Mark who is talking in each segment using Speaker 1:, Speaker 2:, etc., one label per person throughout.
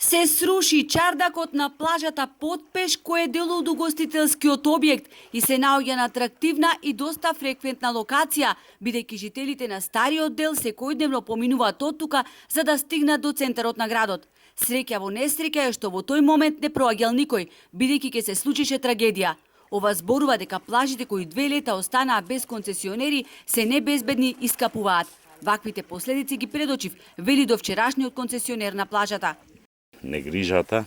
Speaker 1: Се сруши чардакот на плажата Потпеш, кој е дел од угостителскиот објект и се наоѓа на атрактивна и доста фреквентна локација, бидејќи жителите на стариот дел секојдневно поминуваат оттука за да стигнат до центарот на градот. Среќа во несреќа е што во тој момент не проаѓал никој, бидејќи ќе се случише трагедија. Ова зборува дека плажите кои 2 лета останаа без концесионери се небезбедни и скапуваат. Ваквите последици ги предочив, вели довчерашниот концесионер на плажата.
Speaker 2: Негрижата,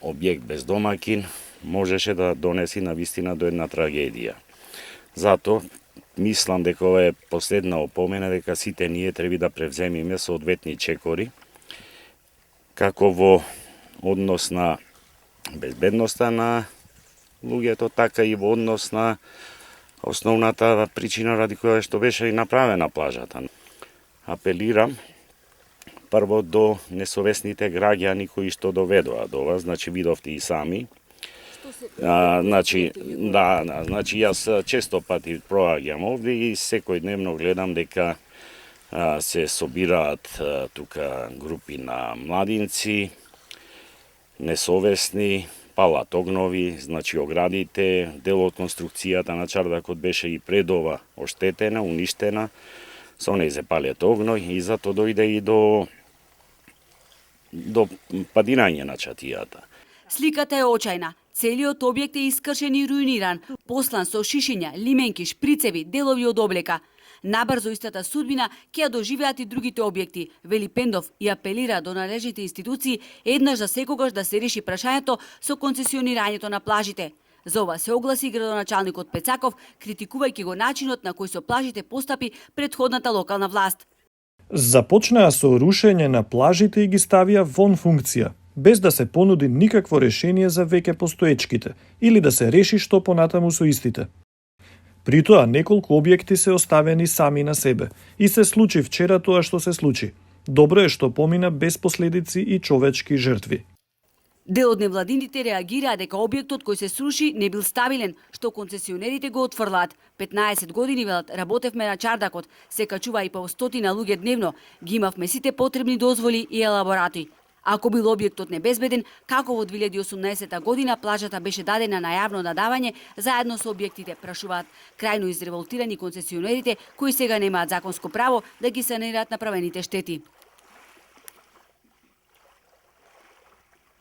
Speaker 2: објект без домакин, можеше да донеси на вистина до една трагедија. Зато мислам дека ова е последна опомена дека сите ние треба да превземиме соодветни чекори, како во однос на безбедноста на луѓето, така и во однос на основната причина ради која што беше и направена плажата. Апелирам прво до несовесните граѓани кои што доведоа до ова, значи видовте и сами. Значи јас често пати проаѓам овде и секојдневно гледам дека се собираат тука групи на младинци, несовесни, палат огнови, значи оградите, дел од конструкцијата на чардакот беше и пред ова оштетена, уништена, со неј се палет огној и зато дојде и до падирање на чатијата.
Speaker 1: Сликата е очајна. Целиот објект е искршен и руиниран, послан со шишиња, лименки, шприцеви, делови од облека. Набрзо истата судбина ќе ја доживеат и другите објекти, вели Пендов и апелира до належните институции еднаш за секогаш да се реши прашањето со концесионирањето на плажите. За ова се огласи градоначалникот Пецаков, критикувајќи го начинот на кој со плажите постапи претходната локална власт.
Speaker 3: Започнаа со рушење на плажите и ги ставија вон функција, без да се понуди никакво решение за веќе постоечките или да се реши што понатаму со истите. При тоа неколку објекти се оставени сами на себе и се случи вчера тоа што се случи. Добро е што помина без последици и човечки жртви.
Speaker 1: Дел од невладините реагираа дека објектот кој се сруши не бил стабилен, што концесионерите го отфрлаат. 15 години, велат, работевме на чардакот, се качува и по 100 луѓе дневно, ги имавме сите потребни дозволи и елаборати. Ако бил објектот небезбеден, како во 2018 година плажата беше дадена на јавно надавање заедно со објектите, прашуваат крајно изреволтирани концесионерите кои сега немаат законско право да ги санираат направените штети.